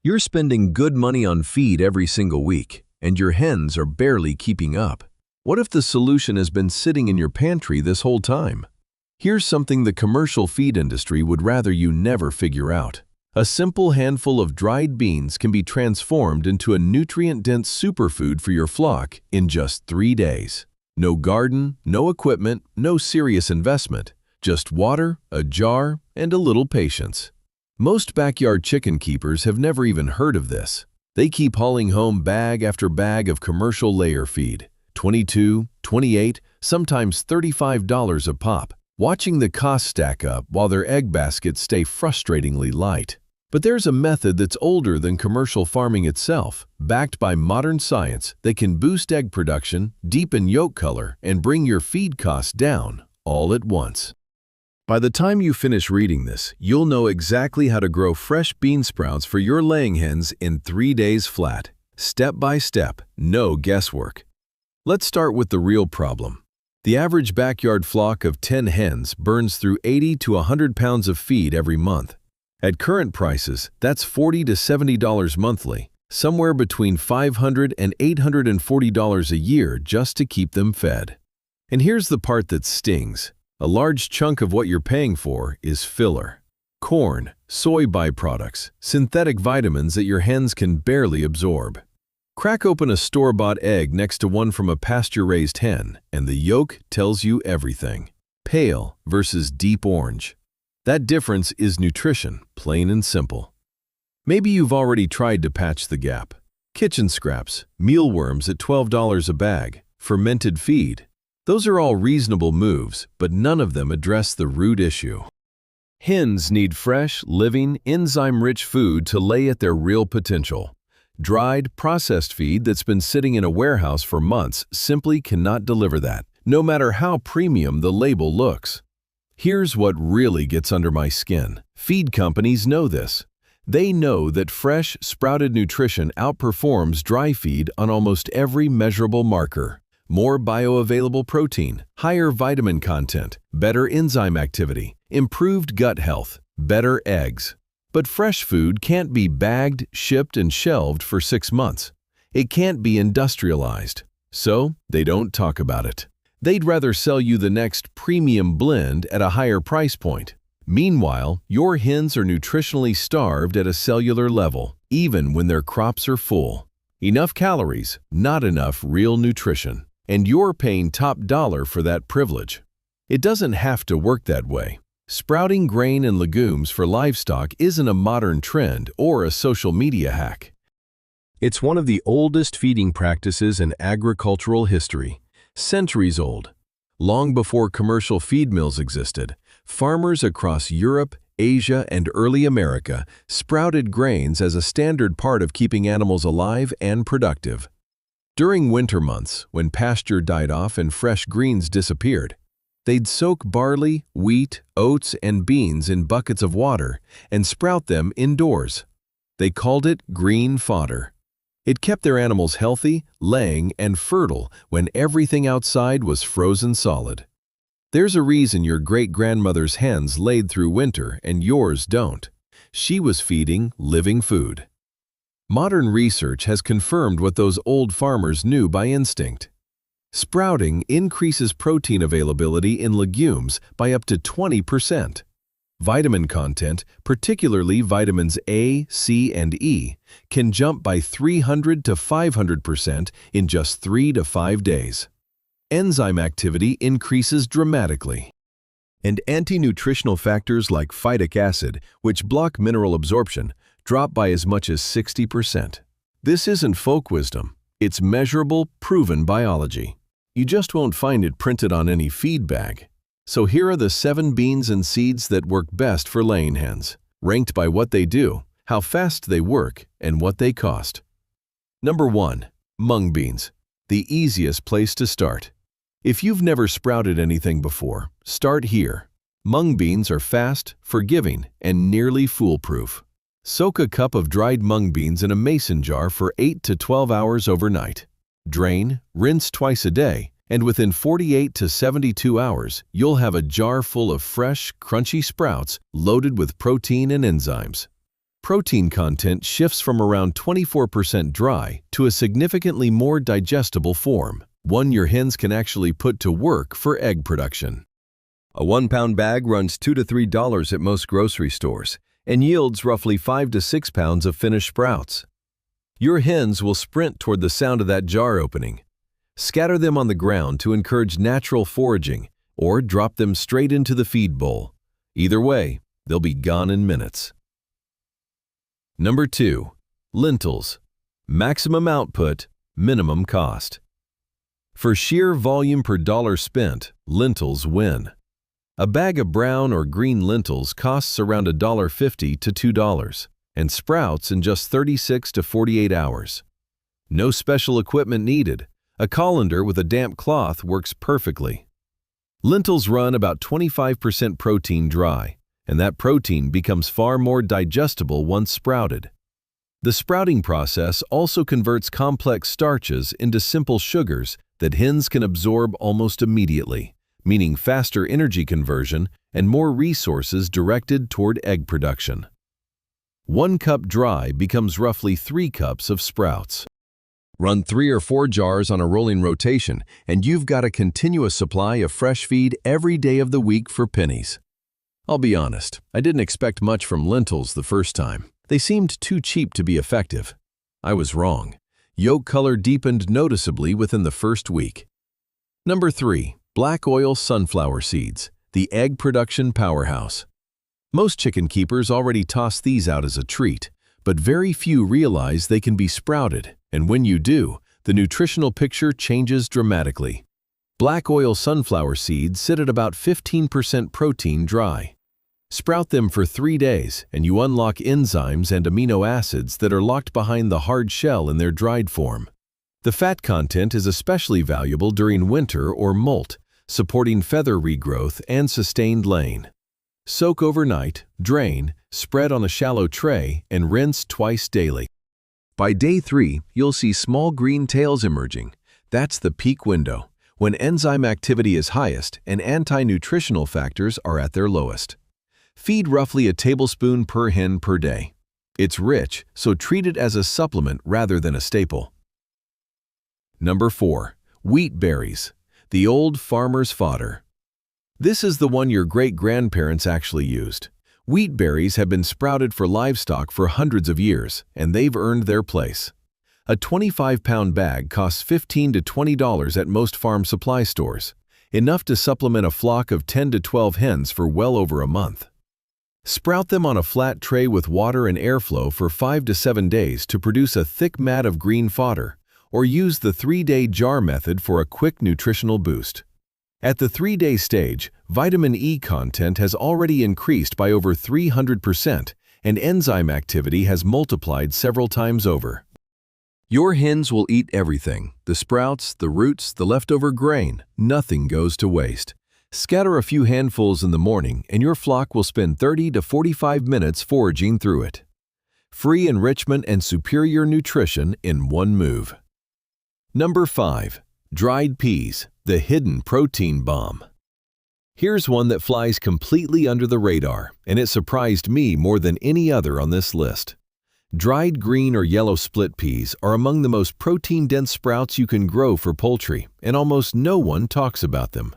You're spending good money on feed every single week, and your hens are barely keeping up. What if the solution has been sitting in your pantry this whole time? Here's something the commercial feed industry would rather you never figure out. A simple handful of dried beans can be transformed into a nutrient-dense superfood for your flock in just 3 days. No garden, no equipment, no serious investment. Just water, a jar, and a little patience. Most backyard chicken keepers have never even heard of this. They keep hauling home bag after bag of commercial layer feed, $22, $28, sometimes $35 a pop, watching the costs stack up while their egg baskets stay frustratingly light. But there's a method that's older than commercial farming itself, backed by modern science that can boost egg production, deepen yolk color, and bring your feed costs down all at once. By the time you finish reading this, you'll know exactly how to grow fresh bean sprouts for your laying hens in 3 days flat, step by step, no guesswork. Let's start with the real problem. The average backyard flock of 10 hens burns through 80 to 100 pounds of feed every month. At current prices, that's $40 to $70 monthly, somewhere between $500 and $840 a year just to keep them fed. And here's the part that stings. A large chunk of what you're paying for is filler. Corn, soy byproducts, synthetic vitamins that your hens can barely absorb. Crack open a store-bought egg next to one from a pasture-raised hen, and the yolk tells you everything. Pale versus deep orange. That difference is nutrition, plain and simple. Maybe you've already tried to patch the gap. Kitchen scraps, mealworms at $12 a bag, fermented feed. Those are all reasonable moves, but none of them address the root issue. Hens need fresh, living, enzyme-rich food to lay at their real potential. Dried, processed feed that's been sitting in a warehouse for months simply cannot deliver that, no matter how premium the label looks. Here's what really gets under my skin. Feed companies know this. They know that fresh, sprouted nutrition outperforms dry feed on almost every measurable marker. More bioavailable protein, higher vitamin content, better enzyme activity, improved gut health, better eggs. But fresh food can't be bagged, shipped, and shelved for 6 months. It can't be industrialized. So they don't talk about it. They'd rather sell you the next premium blend at a higher price point. Meanwhile, your hens are nutritionally starved at a cellular level, even when their crops are full. Enough calories, not enough real nutrition. And you're paying top dollar for that privilege. It doesn't have to work that way. Sprouting grain and legumes for livestock isn't a modern trend or a social media hack. It's one of the oldest feeding practices in agricultural history, centuries old. Long before commercial feed mills existed, farmers across Europe, Asia, and early America sprouted grains as a standard part of keeping animals alive and productive. During winter months, when pasture died off and fresh greens disappeared, they'd soak barley, wheat, oats, and beans in buckets of water and sprout them indoors. They called it green fodder. It kept their animals healthy, laying, and fertile when everything outside was frozen solid. There's a reason your great-grandmother's hens laid through winter and yours don't. She was feeding living food. Modern research has confirmed what those old farmers knew by instinct. Sprouting increases protein availability in legumes by up to 20%. Vitamin content, particularly vitamins A, C, and E, can jump by 300 to 500% in just 3 to 5 days. Enzyme activity increases dramatically. And anti-nutritional factors like phytic acid, which block mineral absorption, drop by as much as 60%. This isn't folk wisdom. It's measurable, proven biology. You just won't find it printed on any feed bag. So here are the 7 beans and seeds that work best for laying hens, ranked by what they do, how fast they work, and what they cost. Number 1. Mung beans. The easiest place to start. If you've never sprouted anything before, start here. Mung beans are fast, forgiving, and nearly foolproof. Soak a cup of dried mung beans in a mason jar for 8 to 12 hours overnight. Drain, rinse twice a day, and within 48 to 72 hours, you'll have a jar full of fresh, crunchy sprouts loaded with protein and enzymes. protein content shifts from around 24% dry to a significantly more digestible form, one your hens can actually put to work for egg production. A 1-pound bag runs $2 to $3 at most grocery stores and yields roughly 5 to 6 pounds of finished sprouts. Your hens will sprint toward the sound of that jar opening. Scatter them on the ground to encourage natural foraging, or drop them straight into the feed bowl. Either way, they'll be gone in minutes. Number 2. Lentils. Maximum output, minimum cost. For sheer volume per dollar spent, lentils win. A bag of brown or green lentils costs around $1.50 to $2 and sprouts in just 36 to 48 hours. No special equipment needed. A colander with a damp cloth works perfectly. Lentils run about 25% protein dry, and that protein becomes far more digestible once sprouted. The sprouting process also converts complex starches into simple sugars that hens can absorb almost immediately, meaning faster energy conversion and more resources directed toward egg production. 1 cup dry becomes roughly 3 cups of sprouts. Run 3 or 4 jars on a rolling rotation, and you've got a continuous supply of fresh feed every day of the week for pennies. I'll be honest, I didn't expect much from lentils the first time. They seemed too cheap to be effective. I was wrong. Yolk color deepened noticeably within the first week. Number 3. Black oil sunflower seeds, the egg production powerhouse. Most chicken keepers already toss these out as a treat, but very few realize they can be sprouted, and when you do, the nutritional picture changes dramatically. Black oil sunflower seeds sit at about 15% protein dry. Sprout them for 3 days, and you unlock enzymes and amino acids that are locked behind the hard shell in their dried form. The fat content is especially valuable during winter or molt, supporting feather regrowth and sustained laying. Soak overnight, drain, spread on a shallow tray, and rinse twice daily. By day 3, you'll see small green tails emerging. That's the peak window, when enzyme activity is highest and anti-nutritional factors are at their lowest. Feed roughly a tablespoon per hen per day. It's rich, so treat it as a supplement rather than a staple. Number 4. Wheat berries, the old farmer's fodder. This is the one your great-grandparents actually used. Wheat berries have been sprouted for livestock for hundreds of years, and they've earned their place. A 25-pound bag costs $15 to $20 at most farm supply stores, enough to supplement a flock of 10 to 12 hens for well over a month. Sprout them on a flat tray with water and airflow for 5 to 7 days to produce a thick mat of green fodder, or use the 3-day jar method for a quick nutritional boost. At the 3-day stage, vitamin E content has already increased by over 300%, and enzyme activity has multiplied several times over. Your hens will eat everything: the sprouts, the roots, the leftover grain. Nothing goes to waste. Scatter a few handfuls in the morning, and your flock will spend 30 to 45 minutes foraging through it. Free enrichment and superior nutrition in one move. Number 5. Dried peas, the hidden protein bomb. Here's one that flies completely under the radar, and it surprised me more than any other on this list. Dried green or yellow split peas are among the most protein-dense sprouts you can grow for poultry, and almost no one talks about them.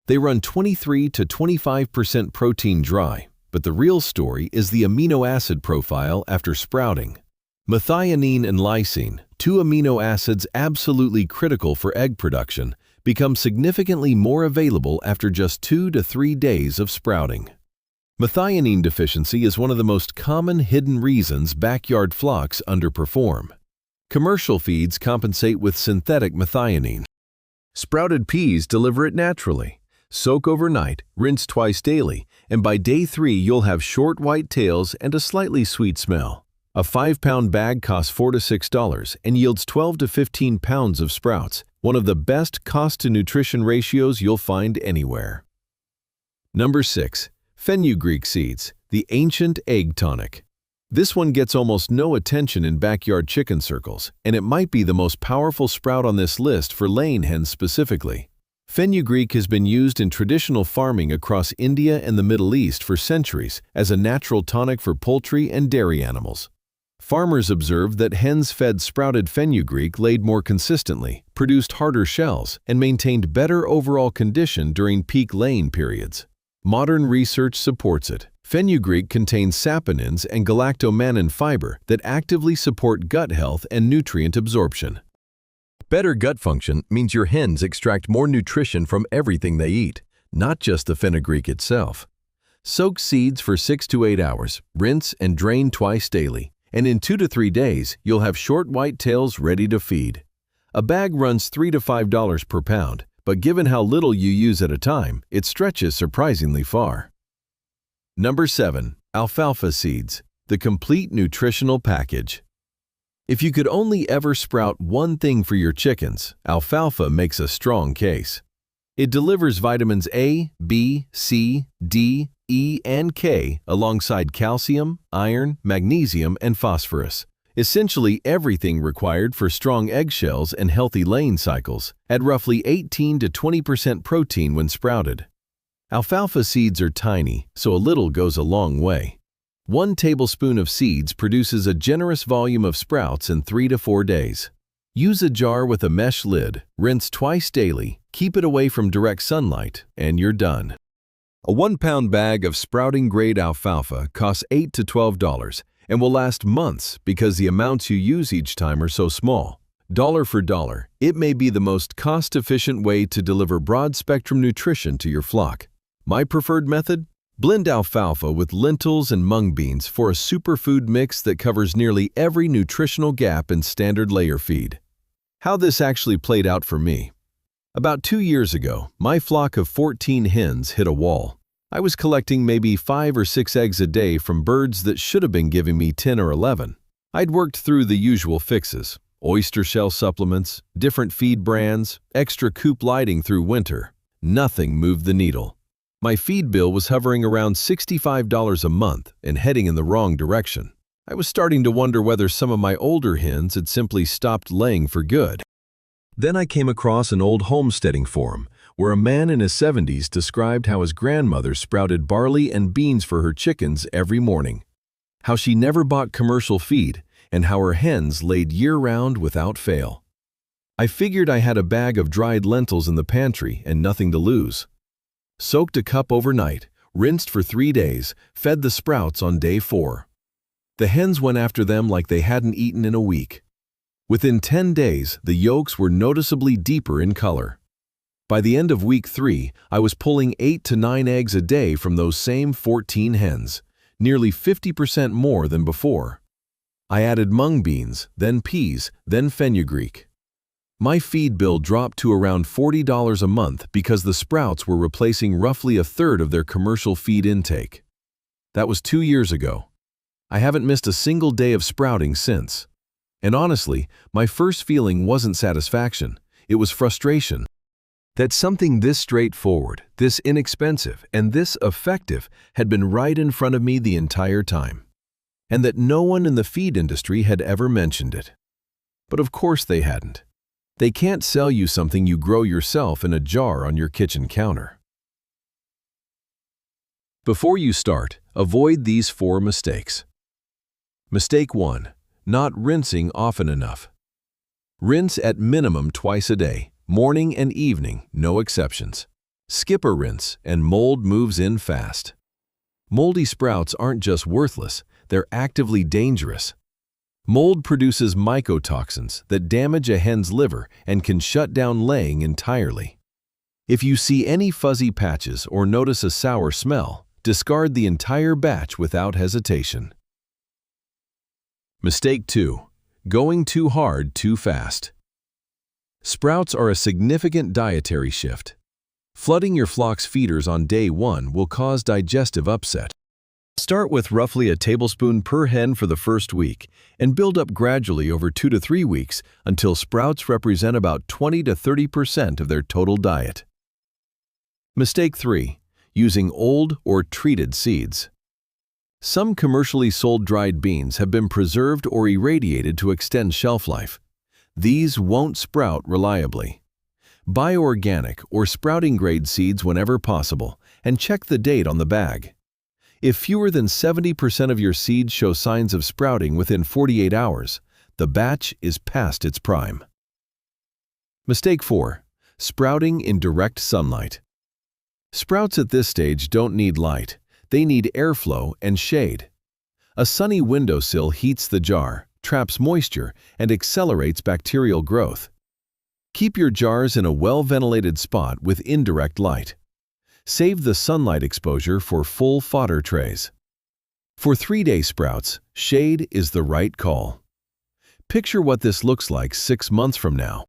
They run 23 to 25% protein dry, but the real story is the amino acid profile after sprouting. Methionine and lysine, 2 amino acids absolutely critical for egg production, become significantly more available after just 2 to 3 days of sprouting. Methionine deficiency is one of the most common hidden reasons backyard flocks underperform. Commercial feeds compensate with synthetic methionine. Sprouted peas deliver it naturally. Soak overnight, rinse twice daily, and by day 3 you'll have short white tails and a slightly sweet smell. A 5-pound bag costs $4 to $6 and yields 12 to 15 pounds of sprouts, one of the best cost-to-nutrition ratios you'll find anywhere. Number 6. Fenugreek seeds, the ancient egg tonic. This one gets almost no attention in backyard chicken circles, and it might be the most powerful sprout on this list for laying hens specifically. Fenugreek has been used in traditional farming across India and the Middle East for centuries as a natural tonic for poultry and dairy animals. Farmers observed that hens fed sprouted fenugreek laid more consistently, produced harder shells, and maintained better overall condition during peak laying periods. Modern research supports it. Fenugreek contains saponins and galactomannan fiber that actively support gut health and nutrient absorption. Better gut function means your hens extract more nutrition from everything they eat, not just the fenugreek itself. Soak seeds for 6 to 8 hours, rinse and drain twice daily, and in 2 to 3 days, you'll have short white tails ready to feed. A bag runs $3 to $5 per pound, but given how little you use at a time, it stretches surprisingly far. Number 7. Alfalfa seeds, the complete nutritional package. If you could only ever sprout one thing for your chickens, alfalfa makes a strong case. It delivers vitamins A, B, C, D, E, and K alongside calcium, iron, magnesium, and phosphorus. Essentially everything required for strong eggshells and healthy laying cycles, at roughly 18 to 20% protein when sprouted. Alfalfa seeds are tiny, so a little goes a long way. 1 tablespoon of seeds produces a generous volume of sprouts in 3 to 4 days. Use a jar with a mesh lid, rinse twice daily, keep it away from direct sunlight, and you're done. A 1-pound bag of sprouting-grade alfalfa costs $8 to $12 and will last months because the amounts you use each time are so small. Dollar for dollar, it may be the most cost-efficient way to deliver broad-spectrum nutrition to your flock. My preferred method? Blend alfalfa with lentils and mung beans for a superfood mix that covers nearly every nutritional gap in standard layer feed. How this actually played out for me. About 2 years ago, my flock of 14 hens hit a wall. I was collecting maybe 5 or 6 eggs a day from birds that should have been giving me 10 or 11. I'd worked through the usual fixes: oyster shell supplements, different feed brands, extra coop lighting through winter. Nothing moved the needle. My feed bill was hovering around $65 a month and heading in the wrong direction. I was starting to wonder whether some of my older hens had simply stopped laying for good. Then I came across an old homesteading forum where a man in his 70s described how his grandmother sprouted barley and beans for her chickens every morning, how she never bought commercial feed, and how her hens laid year-round without fail. I figured I had a bag of dried lentils in the pantry and nothing to lose. Soaked a cup overnight, rinsed for 3 days, fed the sprouts on day 4. The hens went after them like they hadn't eaten in a week. Within 10 days, the yolks were noticeably deeper in color. By the end of week 3, I was pulling 8 to 9 eggs a day from those same 14 hens, nearly 50% more than before. I added mung beans, then peas, then fenugreek. My feed bill dropped to around $40 a month because the sprouts were replacing roughly a third of their commercial feed intake. That was 2 years ago. I haven't missed a single day of sprouting since. And honestly, my first feeling wasn't satisfaction, it was frustration. That something this straightforward, this inexpensive, and this effective had been right in front of me the entire time. And that no one in the feed industry had ever mentioned it. But of course they hadn't. They can't sell you something you grow yourself in a jar on your kitchen counter. Before you start, avoid these 4 mistakes. Mistake 1. Not rinsing often enough. Rinse at minimum twice a day, morning and evening, no exceptions. Skip a rinse and mold moves in fast. Moldy sprouts aren't just worthless, they're actively dangerous. Mold produces mycotoxins that damage a hen's liver and can shut down laying entirely. If you see any fuzzy patches or notice a sour smell, discard the entire batch without hesitation. Mistake 2. Going too hard too fast. Sprouts are a significant dietary shift. Flooding your flock's feeders on day 1 will cause digestive upset. Start with roughly a tablespoon per hen for the first week and build up gradually over 2 to 3 weeks until sprouts represent about 20 to 30% of their total diet. Mistake 3. Using old or treated seeds. Some commercially sold dried beans have been preserved or irradiated to extend shelf life. These won't sprout reliably. Buy organic or sprouting-grade seeds whenever possible, and check the date on the bag. If fewer than 70% of your seeds show signs of sprouting within 48 hours, the batch is past its prime. Mistake 4. Sprouting in direct sunlight. Sprouts at this stage don't need light. They need airflow and shade. A sunny windowsill heats the jar, traps moisture, and accelerates bacterial growth. Keep your jars in a well-ventilated spot with indirect light. Save the sunlight exposure for full fodder trays. For 3-day sprouts, shade is the right call. Picture what this looks like 6 months from now.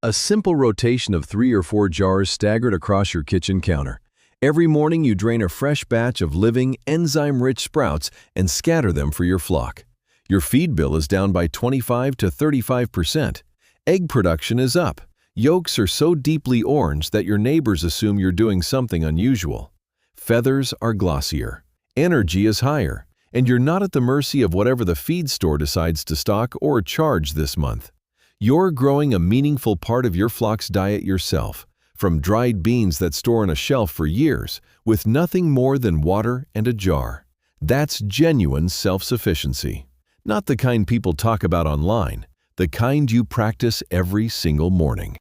A simple rotation of 3 or 4 jars staggered across your kitchen counter. Every morning you drain a fresh batch of living, enzyme-rich sprouts and scatter them for your flock. Your feed bill is down by 25 to 35%. Egg production is up. Yolks are so deeply orange that your neighbors assume you're doing something unusual. Feathers are glossier. Energy is higher, and you're not at the mercy of whatever the feed store decides to stock or charge this month. You're growing a meaningful part of your flock's diet yourself, from dried beans that store on a shelf for years, with nothing more than water and a jar. That's genuine self-sufficiency. Not the kind people talk about online, the kind you practice every single morning.